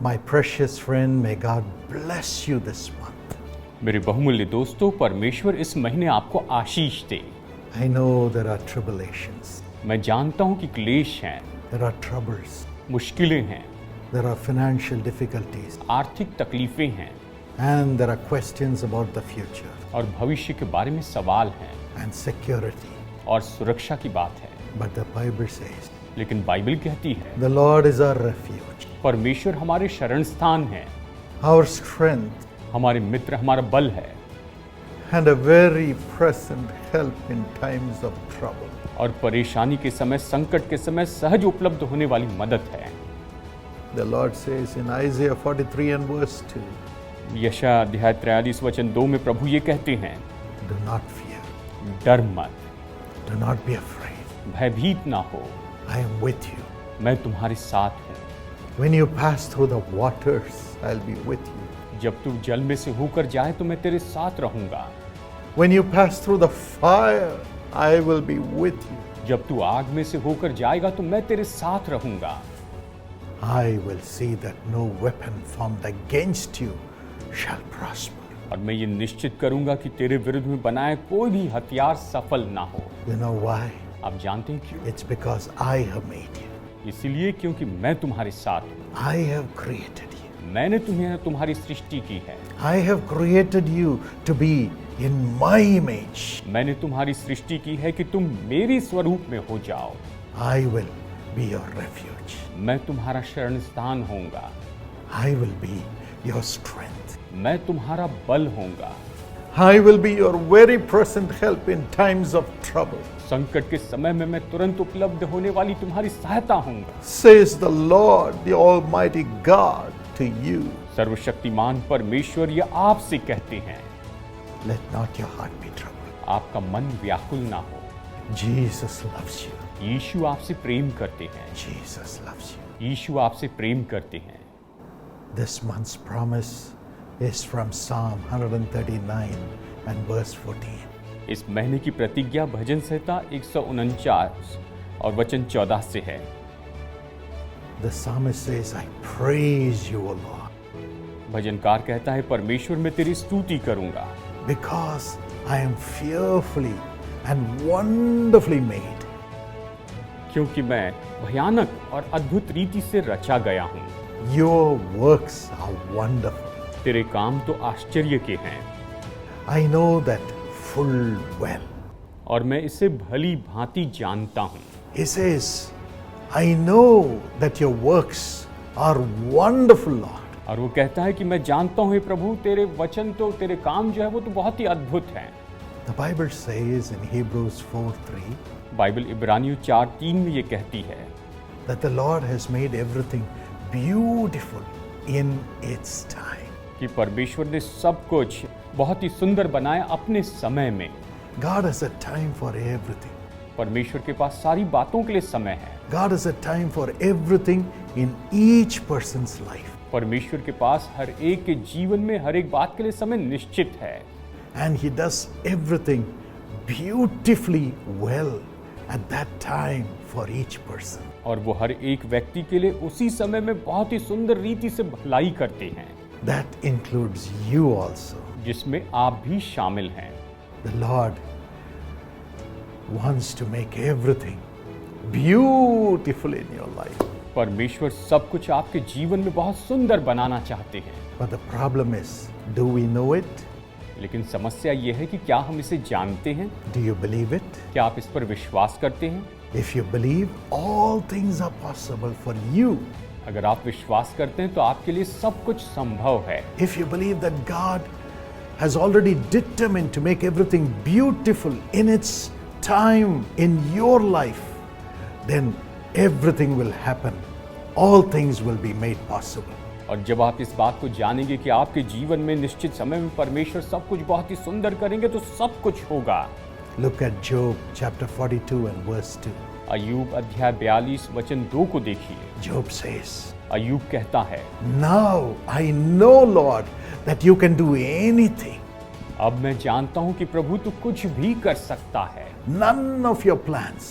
My precious friend, may God bless you this month. मेरे बहुमूल्य दोस्तों, परमेश्वर इस महीने आपको आशीष दे। I know there are tribulations, मैं जानता हूँ कि क्लेश हैं, there are troubles, मुश्किलें हैं, there are financial difficulties, आर्थिक तकलीफें हैं and there are questions about the future और भविष्य के बारे में सवाल हैं and security. और सुरक्षा की बात है। But the Bible says, लेकिन बाइबल कहती है the Lord is our refuge, परमेश्वर हमारे शरण स्थान है, our strength, हमारे मित्र, हमारा बल है and a very present help in times of trouble. और परेशानी के समय, संकट के समय सहज उपलब्ध होने वाली मदद है। The Lord says in Isaiah 43 and verse 2, यशायाह अध्याय 43 वचन 2 में प्रभु ये कहते हैं, do not fear, डर मत, do not be afraid, भयभीत ना हो, I am with you. मैं तुम्हारे साथ हूँ। When you pass through the waters, I'll be with you. जब तू जल में से होकर जाए तो मैं तेरे साथ रहूंगा। When you pass through the fire, I will be with you. जब तू आग में से होकर जाएगा तो मैं तेरे साथ रहूंगा। I will see that no weapon formed against you shall prosper. और मैं ये निश्चित करूंगा कि तेरे विरुद्ध में बनाए कोई भी हथियार सफल ना हो। You know why? आप जानते हैं क्यों? It's because I have made you. इसलिए क्योंकि मैं तुम्हारे साथ हूँ। I have created you. मैंने तुम्हें तुम्हारी सृष्टि की है। I have created you to be in my image. मैंने तुम्हारी सृष्टि की है कि तुम मेरे स्वरूप में हो जाओ। I will be your refuge. मैं तुम्हारा शरण स्थान होऊंगा। I will be your strength. मैं तुम्हारा बल होऊंगा। I will be your very present help in times of trouble. संकट के समय में मैं तुरंत उपलब्ध होने वाली तुम्हारी सहायता होऊंगा। Says the Lord, the Almighty God, to you. सर्वशक्तिमान परमेश्वर ये आपसे कहते हैं, Let not your heart be troubled. आपका मन व्याकुल ना हो। Jesus loves you. यीशु आपसे प्रेम करते हैं। Jesus loves you. यीशु आपसे प्रेम करते हैं। This month's promise is from Psalm 139 and verse 14. इस महीने की प्रतिज्ञा भजन संहिता 149 और वचन 14 से है। The psalmist says, I praise you, O Lord, भजनकार कहता है, परमेश्वर मैं तेरी स्तुति करूंगा because I am fearfully and wonderfully made. क्योंकि मैं भयानक और अद्भुत रीति से रचा गया हूँ। Your works are wonderful. तेरे काम तो आश्चर्य के हैं। I know that full well. और मैं इसे भली भांति जानता हूँ। He says, I know that your works are wonderful, Lord. और वो कहता है कि मैं जानता हूँ हे प्रभु, तेरे वचन तो, तेरे काम जो है वो तो बहुत ही अद्भुत हैं। The Bible says in Hebrews 4:3 Bible इब्रानियों 4:3 में ये कहती है that the Lord has made everything beautiful in its time. कि परमेश्वर ने सब कुछ बहुत ही सुंदर बनाया अपने समय में। God has a time for everything. परमेश्वर के पास सारी बातों के लिए समय है। God has a time for everything in each person's life. परमेश्वर के पास हर एक के जीवन में हर एक बात के लिए समय निश्चित है। And He does everything beautifully well at that time for each person. और वो हर एक व्यक्ति के लिए उसी समय में बहुत ही सुंदर रीति से भलाई करते हैं। That includes you also. जिसमें आप भी शामिल हैं। The Lord wants to make everything beautiful in your life. परमेश्वर सब कुछ आपके जीवन में बहुत सुंदर बनाना चाहते हैं। But the problem is, do we know it? लेकिन समस्या ये है कि क्या हम इसे जानते हैं? Do you believe it? क्या आप इस पर विश्वास करते हैं? If you believe, all things are possible for you. अगर आप विश्वास करते हैं तो आपके लिए सब कुछ संभव है। If you believe that God has already determined to make everything beautiful in its time in your life, then everything will happen. All things will be made possible. और जब आप इस बात को जानेंगे कि आपके जीवन में निश्चित समय में परमेश्वर सब कुछ बहुत ही सुंदर करेंगे तो सब कुछ होगा। Look at Job chapter 42 and verse 2. अय्यूब अध्याय 42 वचन 2 को देखिए। Job says, अय्यूब कहता है, Now I know, Lord, that you can do anything. अब मैं जानता हूँ कि प्रभु तू कुछ भी कर सकता है। None of your plans,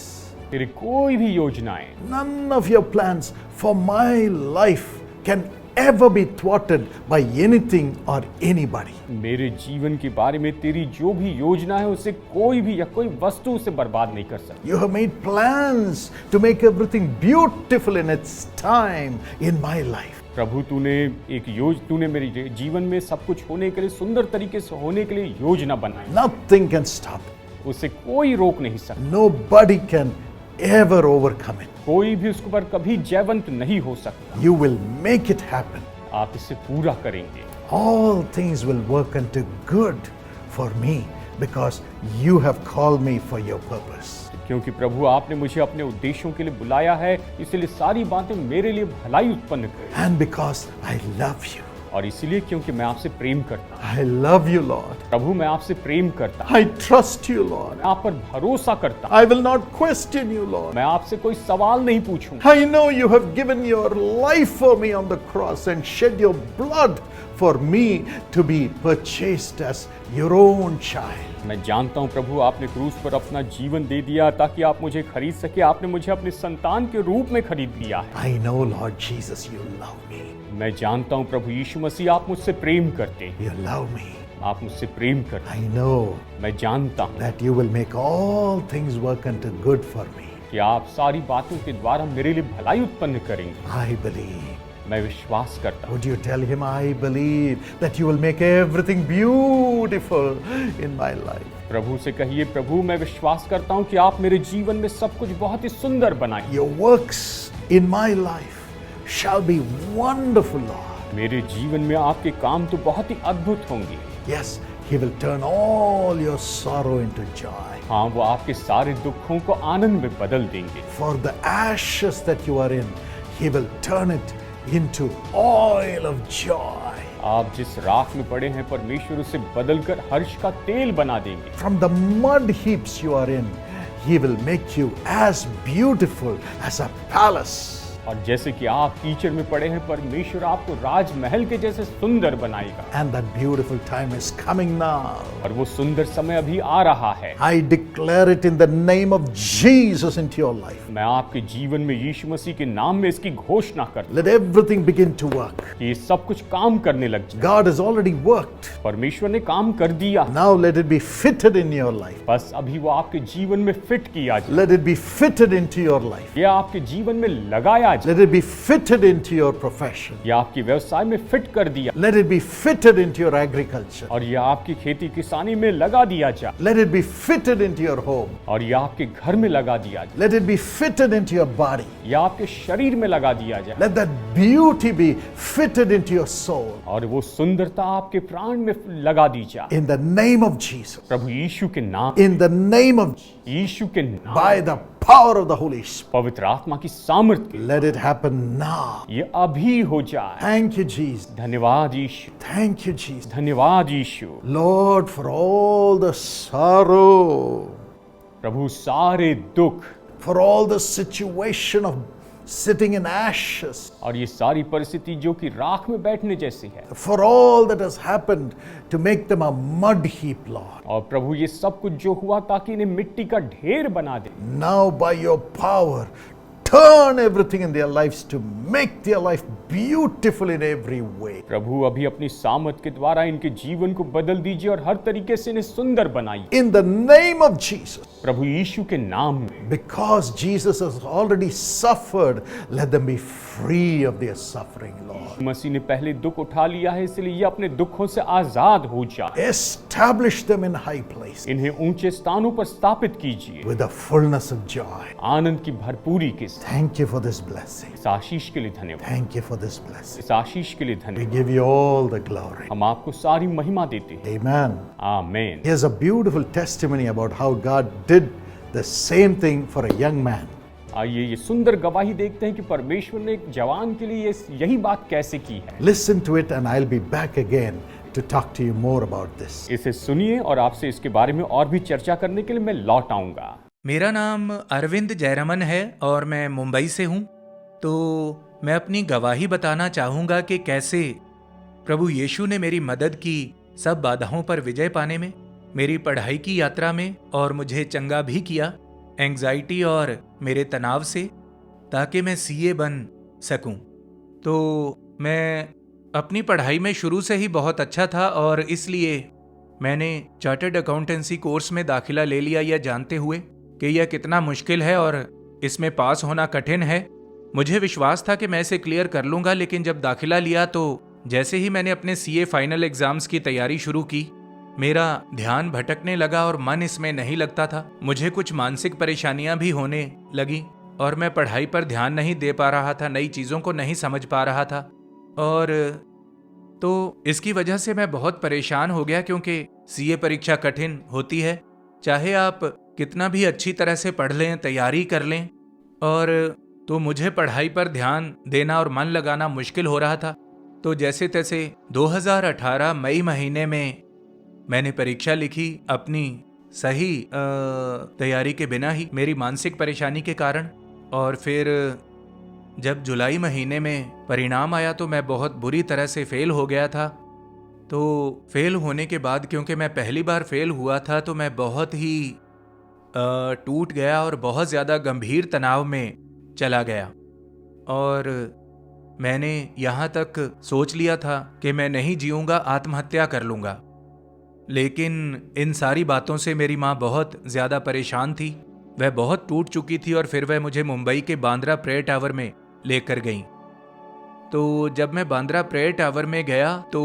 तेरी कोई भी योजनाएं, none of your plans for my life can ever be thwarted by anything or anybody. मेरे जीवन के बारे में तेरी जो भी योजना है उसे कोई भी या कोई वस्तु उसे बर्बाद नहीं कर सकती। You have made plans to make everything beautiful in its time in my life. प्रभु तूने मेरे जीवन में सब कुछ होने के लिए, सुंदर तरीके से होने के लिए योजना बनाई। Nothing can stop it. उसे कोई रोक नहीं सकता। Nobody can ever overcome it. कोई भी उसके ऊपर कभी जयवंत नहीं हो सकता। You will make it happen. आप इसे पूरा करेंगे। All things will work unto good for me because you have called me for your purpose. क्योंकि प्रभु आपने मुझे अपने उद्देश्यों के लिए बुलाया है, इसलिए सारी बातें मेरे लिए भलाई उत्पन्न करें। And because I love you. और इसलिए क्योंकि मैं आपसे प्रेम करता हूँ। I love you, Lord. प्रभु मैं आपसे प्रेम करता हूँ। I trust you, Lord. मैं आप पर भरोसा करता हूँ। I will not question you, Lord. मैं आपसे कोई सवाल नहीं पूछूंगा। I know you have given your life for me on the cross and shed your blood for me to be purchased as your own child. मैं जानता हूँ प्रभु आपने क्रूस पर अपना जीवन दे दिया ताकि आप मुझे खरीद सके। आपने मुझे अपने संतान के रूप में खरीद लिया है। I know, Lord Jesus, you love me. मैं जानता हूँ प्रभु यीशु मसीह आप मुझसे प्रेम करते हैं। You love me. आप मुझसे प्रेम करते I know हैं। मैं जानता हूँ that you will make all things work unto good for me. कि आप सारी बातों के द्वारा मेरे लिए भलाई उत्पन्न करेंगे। I believe. मैं विश्वास करता हूँ। Would you tell him, I believe that you will make everything beautiful in my life. प्रभु से कहिए, प्रभु मैं विश्वास करता हूँ कि आप मेरे जीवन में सब कुछ बहुत ही सुंदर बनाएंगे। Your works in my life shall be wonderful, Lord. मेरे जीवन में आपके काम तो बहुत ही अद्भुत होंगे। Yes, he will turn all your sorrow into joy. हाँ, वो आपके सारे दुखों को आनंद में बदल देंगे। For the ashes that you are in, he will turn it into oil of joy. आप जिस राख में पड़े हैं परमेश्वर उसे बदलकर हर्ष का तेल बना देंगे। From the mud heaps you are in, he will make you as beautiful as a palace. और जैसे कि आप कीचड़ में पड़े हैं परमेश्वर आपको राजमहल के जैसे सुंदर बनाएगा। And that beautiful time is coming now. और वो सुंदर समय अभी आ रहा है। I declare it in the name of Jesus into your life. मैं आपके जीवन में यीशु मसीह के नाम में इसकी घोषणा करता Let everything begin to work. हूं कि ये सब कुछ काम करने लग जाए। God has already worked. परमेश्वर ने काम कर दिया। Now let it be fitted in your life. बस अभी वो आपके जीवन में फिट किया जाए। Let it be fitted into your life. ये आपके जीवन में लगाया जाए। Let it be fitted into your profession. ये आपके व्यवसाय में फिट कर दिया। Let it be fitted into your agriculture. और ये आपकी खेती किसानी में लगा दिया जाए। Let it be fitted into your home. और ये आपके घर में लगा दिया जाए। Let it be fitted into your body. ये आपके शरीर में लगा दिया जाए। Let that beauty be fitted into your soul. और वो सुंदरता आपके प्राण में लगा दी जाए। In the name of Jesus. प्रभु यीशु के नाम, In the name of Jesus. यीशु के नाम, By the power of the Holy Spirit. पवित्र आत्मा की सामर्थ्य Let it happen now. ये अभी हो जाए। Thank you, Jesus. धन्यवाद यीशु, Thank you, Jesus. धन्यवाद यीशु। Lord, for all the sorrow, प्रभु सारे दुख for all the situation of sitting in ashes, और ये सारी परिस्थिति जो कि राख में बैठने जैसी है, for all that has happened to make them a mud heap, Lord. और प्रभु ये सब कुछ जो हुआ ताकि इन्हें मिट्टी का ढेर बना दे। Now by your power, turn everything in their lives to make their life beautiful in every way. प्रभु अभी अपनी सामर्थ के द्वारा इनके जीवन को बदल दीजिए और हर तरीके से इन्हें सुंदर बनाइए। In the name of Jesus. प्रभु यीशु के नाम में। Because Jesus has already suffered, let them be free of their suffering, Lord. मसीह ने पहले दुख उठा लिया है, इसलिए ये अपने दुखों से आजाद हो जाए। Establish them in high places इन्हें ऊंचे स्थानों पर स्थापित कीजिए with the fullness of joy. आनंद की भरपूरी के साथ। Thank you for this blessing. इस आशीष के लिए धन्यवाद। Thank you for this blessing. इस आशीष के लिए We धन्यवाद। give you all the glory. हम आपको सारी महिमा देते हैं। Amen. आमीन। Here's a beautiful testimony about how God did the same thing for a young man. आइए ये सुंदर गवाही देखते हैं कि परमेश्वर ने एक जवान के लिए यही बात कैसे की है। Listen to it and I'll be back again to talk to you more about this. इसे सुनिए और आपसे इसके बारे में और भी चर्चा करने के लिए मैं लौट आऊंगा। मेरा नाम अरविंद जयरमन है और मैं मुंबई से हूँ। तो मैं अपनी गवाही बताना चाहूँगा कि कैसे प्रभु यीशु ने मेरी मदद की सब बाधाओं पर विजय पाने में, मेरी पढ़ाई की यात्रा में, और मुझे चंगा भी किया एंग्जाइटी और मेरे तनाव से, ताकि मैं सीए बन सकूं। तो मैं अपनी पढ़ाई में शुरू से ही बहुत अच्छा था और इसलिए मैंने चार्टर्ड अकाउंटेंसी कोर्स में दाखिला ले लिया, यह जानते हुए कि यह कितना मुश्किल है और इसमें पास होना कठिन है। मुझे विश्वास था कि मैं इसे क्लियर कर लूँगा, लेकिन जब दाखिला लिया तो जैसे ही मैंने अपने सीए फाइनल एग्जाम्स की तैयारी शुरू की, मेरा ध्यान भटकने लगा और मन इसमें नहीं लगता था। मुझे कुछ मानसिक परेशानियां भी होने लगी और मैं पढ़ाई पर ध्यान नहीं दे पा रहा था, नई चीज़ों को नहीं समझ पा रहा था। और तो इसकी वजह से मैं बहुत परेशान हो गया, क्योंकि सीए परीक्षा कठिन होती है। चाहे आप कितना भी अच्छी तरह से पढ़ लें, तैयारी कर लें, और तो मुझे पढ़ाई पर ध्यान देना और मन लगाना मुश्किल हो रहा था। तो जैसे तैसे 2018 मई महीने में मैंने परीक्षा लिखी, अपनी सही तैयारी के बिना ही, मेरी मानसिक परेशानी के कारण। और फिर जब जुलाई महीने में परिणाम आया तो मैं बहुत बुरी तरह से फेल हो गया था। तो फेल होने के बाद, क्योंकि मैं पहली बार फेल हुआ था, तो मैं बहुत ही टूट गया और बहुत ज़्यादा गंभीर तनाव में चला गया। और मैंने यहाँ तक सोच लिया था कि मैं नहीं जीऊँगा, आत्महत्या कर लूँगा। लेकिन इन सारी बातों से मेरी माँ बहुत ज़्यादा परेशान थी, वह बहुत टूट चुकी थी। और फिर वह मुझे मुंबई के बांद्रा प्रेयर टावर में लेकर गई। तो जब मैं बांद्रा प्रेयर टावर में गया तो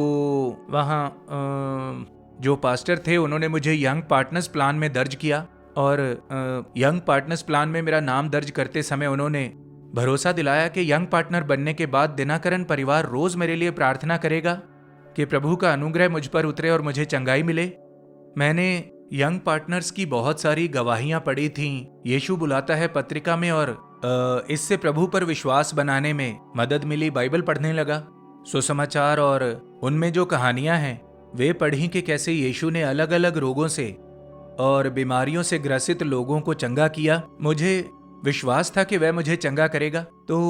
वहाँ जो पास्टर थे उन्होंने मुझे यंग पार्टनर्स प्लान में दर्ज किया। और यंग पार्टनर्स प्लान में मेरा नाम दर्ज करते समय उन्होंने भरोसा दिलाया कि यंग पार्टनर बनने के बाद दिनाकरन परिवार रोज़ मेरे लिए प्रार्थना करेगा कि प्रभु का अनुग्रह मुझ पर उतरे और मुझे चंगाई मिले। मैंने यंग पार्टनर्स की बहुत सारी गवाहियां पढ़ी थीं, यीशु बुलाता है पत्रिका में, और इससे प्रभु पर विश्वास बनाने में मदद मिली। बाइबल पढ़ने लगा, सुसमाचार और उनमें जो कहानियां हैं वे पढ़ी कि कैसे यीशु ने अलग अलग रोगों से और बीमारियों से ग्रसित लोगों को चंगा किया। मुझे विश्वास था कि वह मुझे चंगा करेगा। तो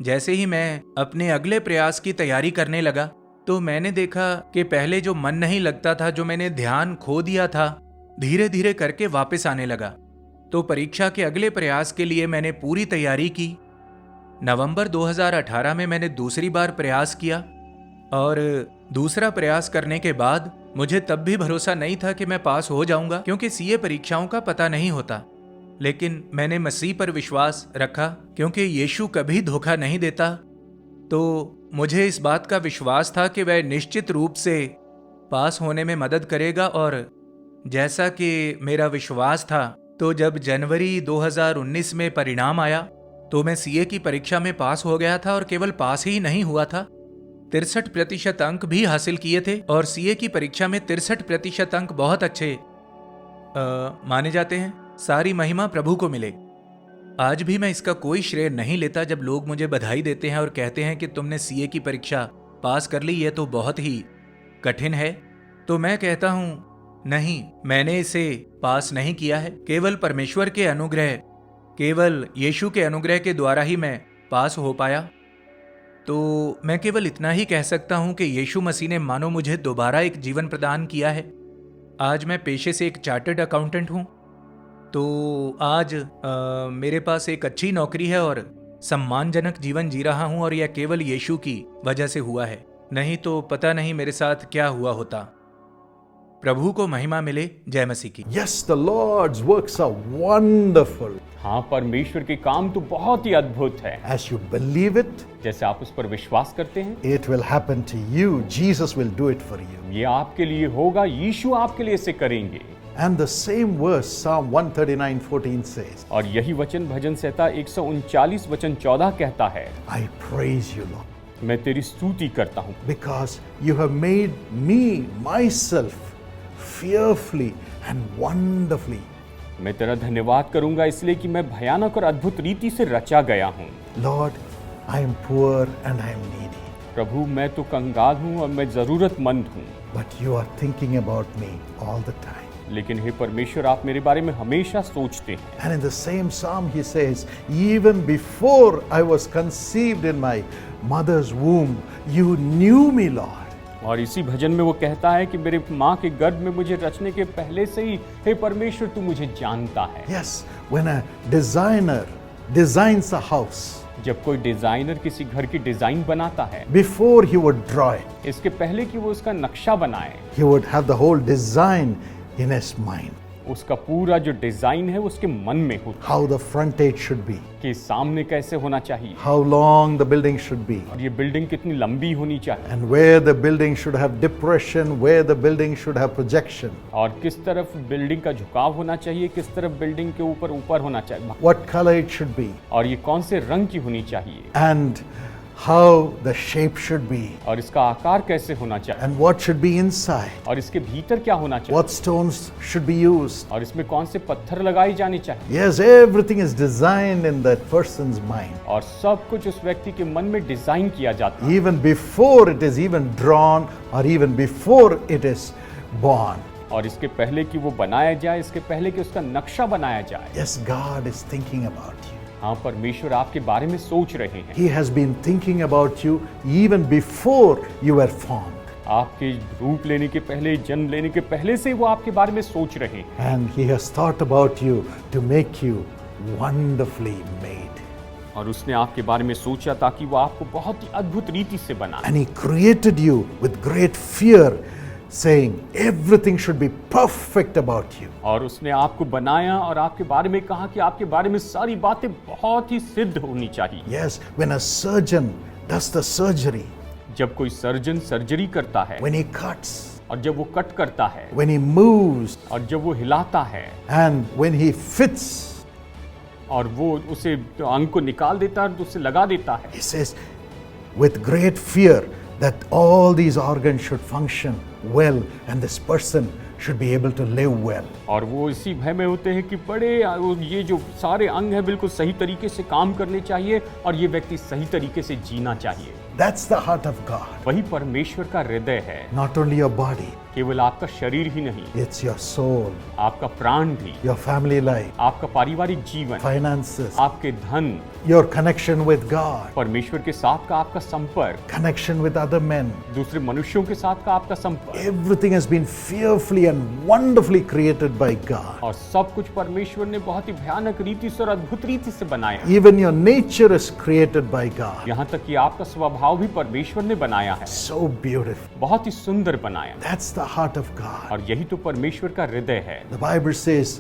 जैसे ही मैं अपने अगले प्रयास की तैयारी करने लगा तो मैंने देखा कि पहले जो मन नहीं लगता था, जो मैंने ध्यान खो दिया था, धीरे धीरे करके वापस आने लगा। तो परीक्षा के अगले प्रयास के लिए मैंने पूरी तैयारी की। नवंबर 2018 में मैंने दूसरी बार प्रयास किया, और दूसरा प्रयास करने के बाद मुझे तब भी भरोसा नहीं था कि मैं पास हो जाऊंगा, क्योंकि सीए परीक्षाओं का पता नहीं होता। लेकिन मैंने मसीह पर विश्वास रखा, क्योंकि यीशु कभी धोखा नहीं देता। तो मुझे इस बात का विश्वास था कि वह निश्चित रूप से पास होने में मदद करेगा। और जैसा कि मेरा विश्वास था, तो जब जनवरी 2019 में परिणाम आया तो मैं सीए की परीक्षा में पास हो गया था। और केवल पास ही नहीं हुआ था, 63% अंक भी हासिल किए थे। और सीए की परीक्षा में 63% अंक बहुत अच्छे माने जाते हैं। सारी महिमा प्रभु को मिले। आज भी मैं इसका कोई श्रेय नहीं लेता जब लोग मुझे बधाई देते हैं और कहते हैं कि तुमने सीए की परीक्षा पास कर ली, ये तो बहुत ही कठिन है। तो मैं कहता हूँ नहीं, मैंने इसे पास नहीं किया है। केवल परमेश्वर के अनुग्रह, केवल यीशु के अनुग्रह के द्वारा ही मैं पास हो पाया। तो मैं केवल इतना ही कह सकता हूँ कि यीशु मसीह ने मानो मुझे दोबारा एक जीवन प्रदान किया है। आज मैं पेशे से एक चार्टर्ड अकाउंटेंट हूँ। तो आज मेरे पास एक अच्छी नौकरी है और सम्मानजनक जीवन जी रहा हूँ, और यह केवल यीशु की वजह से हुआ है। नहीं तो पता नहीं मेरे साथ क्या हुआ होता। प्रभु को महिमा मिले। जय मसीह की। Yes, the Lord's works are wonderful. हाँ, परमेश्वर के काम तो बहुत ही अद्भुत है। As you believe it, जैसे आप उस पर विश्वास करते हैं, it will happen to you. Jesus will do it for you. ये आपके लिए होगा, यीशु आपके लिए इसे करेंगे। And the same verse, Psalm 139:14 says, और यही वचन भजन संहिता 139 वचन 14 कहता है, I praise you, Lord, मैं तेरी स्तुति करता हूँ, because you have made me, myself, fearfully and wonderfully. मैं तेरा धन्यवाद करूंगा इसलिए कि मैं भयानक और अद्भुत रीति से रचा गया हूँ। Lord, I am poor and I am needy, प्रभु, मैं तो कंगाल हूँ और मैं जरूरतमंद हूँ, but you are thinking about me all the time. लेकिन हे परमेश्वर, आप मेरे बारे में हमेशा सोचते हैं। And in the same psalm he says, even before I was conceived in my mother's womb, you knew me, Lord. और इसी भजन में वो कहता है कि मेरे माँ के गर्भ में मुझे रचने के पहले से ही हे परमेश्वर तू मुझे जानता है। Yes, when a designer designs a house, जब कोई डिजाइनर किसी घर की डिजाइन बनाता है, before he would draw it, इसके पहले कि वो उसका नक्शा बनाए, he would have the whole design in his mind. उसका पूरा जो डिजाइन है उसके मन में होता How the frontage should be, है कि सामने कैसे होना चाहिए, how long the building should be, और ये बिल्डिंग कितनी लंबी होनी चाहिए, and where the building should have depression, where the building should have projection, और किस तरफ बिल्डिंग का झुकाव होना चाहिए, किस तरफ बिल्डिंग के ऊपर ऊपर होना चाहिए, what color it should be, और ये कौन से रंग की होनी चाहिए, and how the shape should be, और इसका आकार कैसे होना चाहिए, and what should be inside, और इसके भीतर क्या होना चाहिए, what stones should be used. और इसमें कौन से पत्थर लगाए जाने चाहिए, Yes, everything is designed in that person's mind. और सब कुछ उस व्यक्ति के मन में डिजाइन किया जाता है, Even before it is even drawn, or even before it is born. और इसके पहले कि वो बनाया जाए, इसके पहले कि उसका नक्शा बनाया जाए। Yes, God is thinking about you. हाँ, परमेश्वर आपके बारे में सोच रहे हैं। He has been thinking about you even before you were formed. आपके रूप लेने के पहले, जन्म लेने के पहले से वो आपके बारे में सोच रहे हैं, And He has thought about you to make you wonderfully made. और उसने आपके बारे में सोचा ताकि वो आपको बहुत ही अद्भुत रीति से बनाए। And He created you with great fear, saying everything should be perfect about you. और उसने आपको बनाया और आपके बारे में कहा कि आपके बारे में सारी बातें बहुत ही सिद्ध होनी चाहिए। Yes, when a surgeon does the surgery, जब कोई सर्जन सर्जरी करता है, when he cuts, और जब वो कट करता है, when he moves, और जब वो हिलाता है, and when he fits, और वो उसे अंग को निकाल देता है और उसे लगा देता है, he says with great fear that all these organs should function well and this person should be able to live well. और वो इसी भय में होते हैं कि ये जो सारे अंग हैं बिल्कुल सही तरीके से काम करने चाहिए और ये व्यक्ति सही तरीके से जीना चाहिए। That's the heart of God. वही परमेश्वर का हृदय है। Not only your body, केवल आपका शरीर ही नहीं, it's your soul, आपका प्राण भी, your family life, आपका पारिवारिक जीवन, finances, आपके धन, your connection with God, परमेश्वर के साथ का आपका संपर्क, connection with other men. दूसरे मनुष्यों के साथ का आपका संपर्क, Everything has been fearfully and wonderfully created by God. और सब कुछ परमेश्वर ने बहुत ही भयानक रीति से और अद्भुत रीति से बनाया। Even your nature is created by God. यहाँ तक कि आपका स्वभाव भी परमेश्वर ने बनाया है। So beautiful. बहुत ही सुंदर बनाया। That's the heart of God. और यही तो परमेश्वर का हृदय है। The Bible says,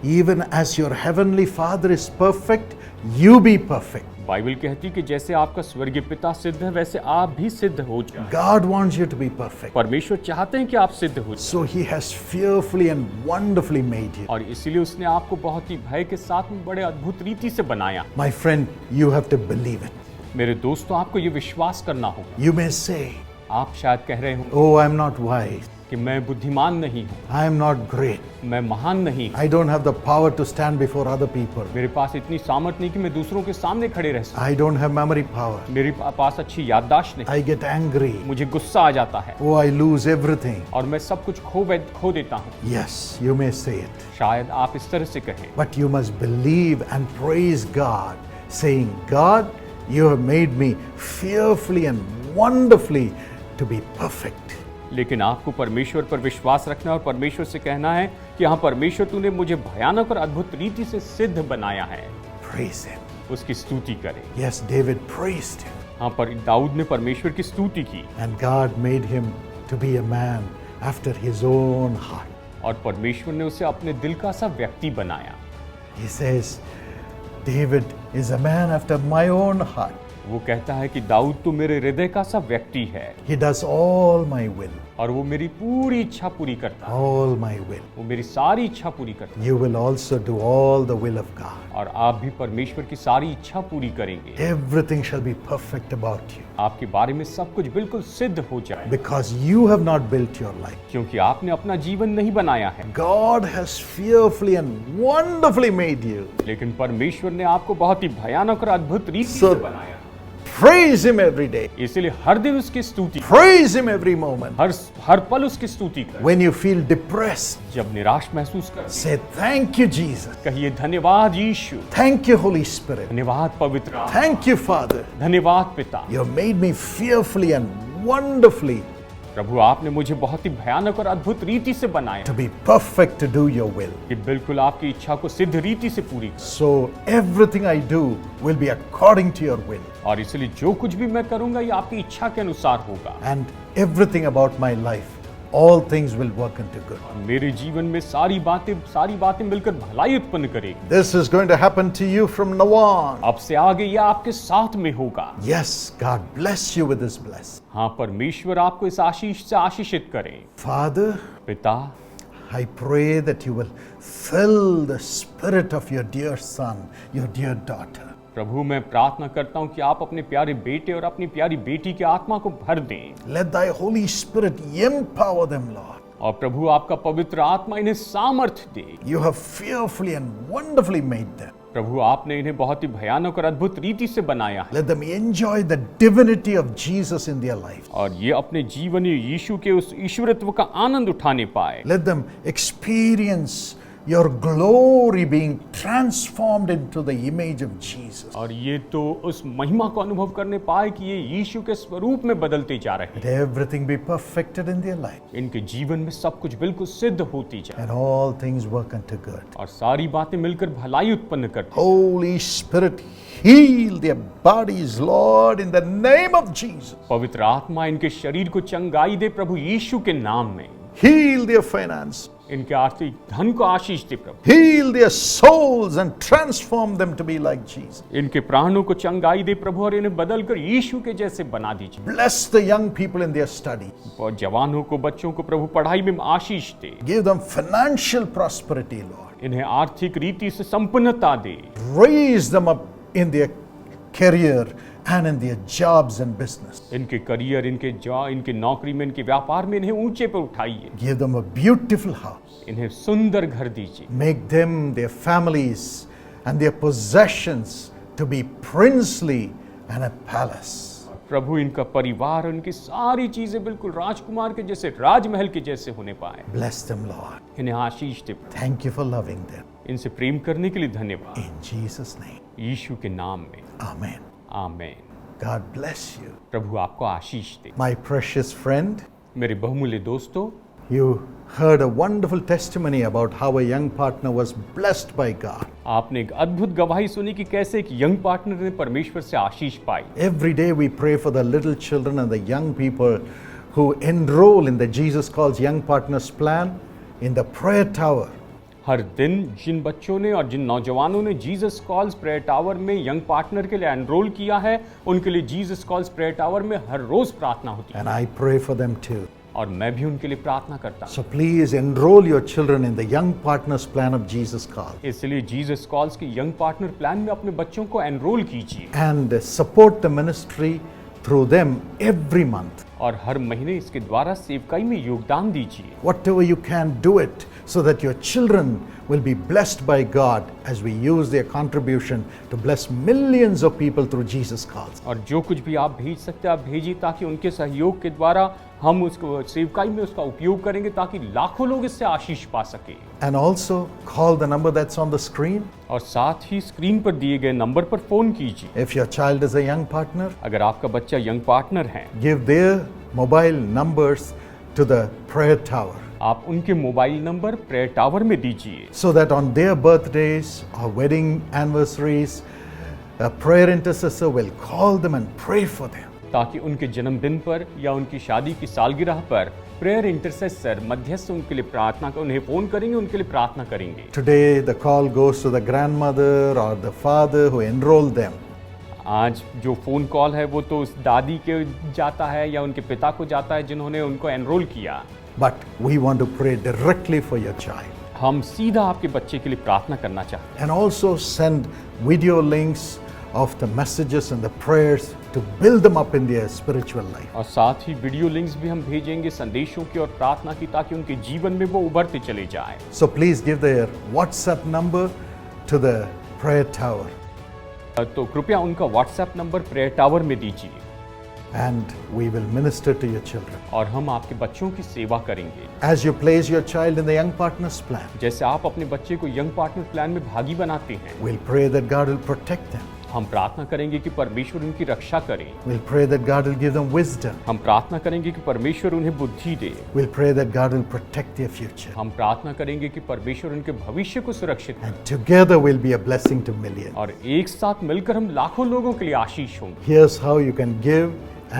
even as your heavenly Father is perfect, you be perfect. Bible कहती कि जैसे आपका स्वर्गीय पिता सिद्ध है वैसे आप भी सिद्ध हो जाए। God wants you to be perfect. परमेश्वर चाहते हैं कि आप सिद्ध हो जाए। So He has fearfully and wonderfully made you. और इसीलिए उसने आपको बहुत ही भय के साथ में बड़े अद्भुत रीति से बनाया। My friend, you have to believe it. मेरे दोस्तों, आपको ये विश्वास करना होगा। You may say, आप शायद कह रहे हो oh, I'm not wise. कि मैं बुद्धिमान नहीं हूँ, I am not great. मैं महान नहीं, I don't have the power to stand before other people. मेरे पास इतनी सामर्थ नहीं कि मैं दूसरों के सामने खड़े रह सकूं, I don't have memory power. मेरे पास अच्छी याददाश्त नहीं, I get angry. मुझे गुस्सा आ जाता है Oh, I lose everything. और मैं सब कुछ खो देता हूँ। Yes, you may say it. शायद आप इस तरह से कहें, But you must believe and praise God, saying, God, you have made me fearfully and wonderfully to be perfect. लेकिन आपको परमेश्वर पर विश्वास रखना और परमेश्वर से कहना है कि हाँ परमेश्वर तूने मुझे भयानक और अद्भुत रीति से सिद्ध बनाया है। Praise Him. उसकी स्तुति करें। Yes, David praised Him. हाँ, पर दाऊद ने परमेश्वर की स्तुति की And God made him to be a man after His own heart. और परमेश्वर ने उसे अपने दिल का सा व्यक्ति बनाया। He says, David is a man after my own heart. वो कहता है कि दाऊद तो मेरे हृदय का सा व्यक्ति है He does all my will. और वो मेरी पूरी इच्छा पूरी करता है। All my will. वो मेरी सारी इच्छा पूरी करता है You will also do all the will of God. और आप भी परमेश्वर की सारी इच्छा पूरी करेंगे। Everything shall be perfect about you. आपके बारे में सब कुछ बिल्कुल सिद्ध हो जाए, Because you have not built your life. क्योंकि आपने अपना जीवन नहीं बनाया है, God has fearfully and wonderfully made you. लेकिन परमेश्वर ने आपको बहुत ही भयानक और अद्भुत रीति से So- बनाया। Praise Him every day. इसलिए हर दिन उसकी स्तुति, Praise Him every moment. हर पल उसकी स्तुति कर। When you feel depressed, जब निराश महसूस कर say thank you, Jesus. कहिए धन्यवाद यीशु, Thank you, Holy Spirit. धन्यवाद पवित्र आत्मा, Thank you, Father. धन्यवाद पिता, You have made me fearfully and wonderfully प्रभु आपने मुझे बहुत ही भयानक और अद्भुत रीति से बनाया to be perfect to do your will. कि बिल्कुल आपकी इच्छा को सिद्ध रीति से पूरी कर, So everything I do will be according to your will. और इसलिए जो कुछ भी मैं करूंगा ये आपकी इच्छा के अनुसार होगा। And everything about my life, all things will work into good. मेरे जीवन में सारी बातें मिलकर भलाई उत्पन्न करेगी। This is going to happen to you from now on. अब से आगे यह आपके साथ में होगा। Yes, God bless you with this blessing. हाँ, परमेश्वर आपको इस आशीष से आशीषित करे। Father, पिता, I pray that you will fill the spirit of your dear son, your dear daughter. प्रभु मैं प्रार्थना करता हूँ कि आप अपने प्यारे बेटे और अपनी प्यारी बेटी की आत्मा को भर दें, Let thy Holy Spirit empower them, Lord. और प्रभु आपका पवित्र आत्मा इन्हें सामर्थ्य दे। You have fearfully and wonderfully made them. प्रभु आपने इन्हें बहुत ही भयानक और अद्भुत रीति से बनाया है, Let them enjoy the divinity of Jesus in their life. और ये अपने जीवन में यीशु के उस ईश्वरत्व का आनंद उठाने पाए। Let them experience your glory being transformed into the image of Jesus. और ये तो उस महिमा को अनुभव करने पाए कि ये यीशु के स्वरूप में बदलते जा रहे हैं। Let everything be perfected in their life, इनके जीवन में सब कुछ बिल्कुल सिद्ध होती जाए, and all things work unto good. और सारी बातें मिलकर भलाई उत्पन्न करती। Holy Spirit, heal their bodies, Lord, in the name of Jesus. पवित्र आत्मा इनके शरीर को चंगाई दे प्रभु यीशु के नाम में। Heal their finance. इनके आर्थिक धन को आशीष दे प्रभु। Heal their souls and transform them to be like Jesus. इनके प्राणों को चंगाई दे प्रभु, और इन्हें बदलकर यीशु के जैसे बना दीजिए। Bless the young people in their studies. और जवानों को, बच्चों को प्रभु पढ़ाई में आशीष दे। Give them financial prosperity, Lord. इन्हें आर्थिक रीति से संपन्नता दे। Raise them up in their career and in their jobs and business. इनके करियर, इनके नौकरी में, इनके व्यापार में इन्हें ऊंचे पर उठाइए। Give them a beautiful house. इन्हें सुंदर घर दीजिए। Make them, their families, and their possessions to be princely and a palace. प्रभु इनका परिवार और इनकी सारी चीजें बिल्कुल राजकुमार के जैसे, राजमहल के जैसे होने पाए। Bless them, Lord. इन्हें आशीष दे। Thank you for loving them. इनसे प्रेम करने के लिए धन्यवाद। In Jesus' name. यीशु के नाम में Amen. Amen. God bless you. प्रभु आपको आशीष दे। My precious friend, मेरे बहुमूल्य दोस्तों, you heard a wonderful testimony about how a young partner was blessed by God. आपने एक अद्भुत गवाही सुनी कि कैसे एक यंग पार्टनर ने परमेश्वर से आशीष पाई। Every day we pray for the little children and the young people who enroll in the Jesus Calls Young Partners plan in the prayer tower. हर दिन जिन बच्चों ने और जिन नौजवानों ने जीसस कॉल्स प्रेयर टावर में यंग पार्टनर के लिए enrol किया है, उनके लिए जीसस कॉल्स प्रेयर टावर में हर रोज प्रार्थना होती है, And I pray for them too. और मैं भी उनके लिए प्रार्थना करता हूँ। So please enroll your children in the Young Partners plan of Jesus Calls इसलिए जीसस कॉल्स के यंग पार्टनर प्लान में अपने बच्चों को एनरोल कीजिए, and support the ministry through them every month. और हर महीने इसके द्वारा सेवकाई में योगदान दीजिए। Whatever you can, do it so that your children will be blessed by God as we use their contribution to bless millions of people through Jesus Calls. और जो कुछ भी आप भेज सकते हैं आप भेजिए, ताकि उनके सहयोग के द्वारा हम उसको सेवकाई में उसका उपयोग करेंगे, ताकि लाखों लोग इससे आशीष पा सके। And also call the number that's on the screen. और साथ ही स्क्रीन पर दिए गए नंबर पर फोन कीजिए। If your child is a young partner, अगर आपका बच्चा यंग पार्टनर है, give their mobile numbers to the prayer tower आप उनके मोबाइल नंबर प्रेयर टावर में दीजिए, so that on their birthdays or wedding anniversaries, a prayer intercessor will call them and pray for them. ताकि उनके जन्मदिन पर या उनकी शादी की सालगिरह पर प्रेयर इंटरसेसर मध्यस्थ उनके लिए प्रार्थना कर, उन्हें फोन करेंगे, उनके लिए प्रार्थना करेंगे। Today the call goes to the grandmother or the father who enrolled them. आज जो फोन कॉल है वो तो उस दादी के जाता है या उनके पिता को जाता है जिन्होंने उनको एनरोल किया, But we want to pray directly for your child. हम सीधा आपके बच्चे के लिए प्रार्थना करना चाहते And also send video links of the messages and the prayers to build them up in their spiritual life. हैं, और साथ ही वीडियो लिंक्स भी हम भेजेंगे संदेशों की और प्रार्थना की, ताकि उनके जीवन में वो उभरते चले जाए। So please give their WhatsApp number to the prayer tower. तो कृपया उनका व्हाट्सएप नंबर प्रेयर टावर में दीजिए, And we will minister to your children. और हम आपके बच्चों की सेवा करेंगे। As you place your child in the Young Partners plan, जैसे आप अपने बच्चे को यंग पार्टनर प्लान में भागी बनाते हैं, we'll pray that God will protect them. हम प्रार्थना करेंगे कि परमेश्वर उनकी रक्षा करे। We'll pray that God will give them wisdom. हम प्रार्थना करेंगे कि परमेश्वर उन्हें बुद्धि दे। We'll pray that God will protect their future. हम प्रार्थना करेंगे कि परमेश्वर उनके भविष्य को सुरक्षित करे। And together we'll be a blessing to millions. और एक साथ मिलकर हम लाखों लोगों के लिए आशीष होंगे। Here's how you can give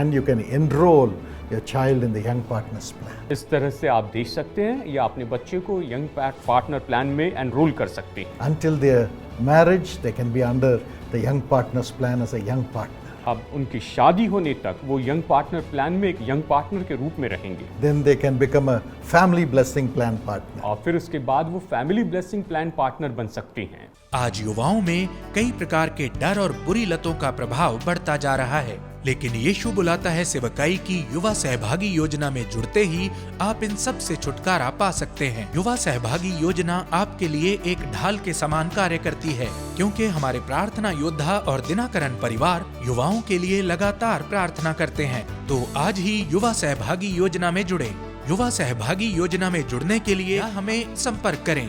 and you can enroll your child in the Young Partners Plan. इस तरह से आप देख सकते हैं या अपने बच्चे को यंग पार्टनर प्लान में एनरोल कर सकते हैं। Until their marriage, they can be under the Young Partners Plan as a young partner. अब उनकी शादी होने तक वो यंग पार्टनर प्लान में एक यंग पार्टनर के रूप में रहेंगे। Then they can become a family blessing plan partner. और फिर उसके बाद वो फैमिली ब्लेसिंग प्लान पार्टनर बन सकते हैं। आज युवाओं में कई प्रकार के डर और बुरी लतों का प्रभाव बढ़ता जा रहा है, लेकिन यीशु बुलाता है सेवकाई की युवा सहभागी योजना में जुड़ते ही आप इन सब से छुटकारा पा सकते हैं। युवा सहभागी योजना आपके लिए एक ढाल के समान कार्य करती है, क्योंकि हमारे प्रार्थना योद्धा और दिनाकरण परिवार युवाओं के लिए लगातार प्रार्थना करते हैं। तो आज ही युवा सहभागी योजना में जुड़े। युवा सहभागी योजना में जुड़ने के लिए हमें संपर्क करें।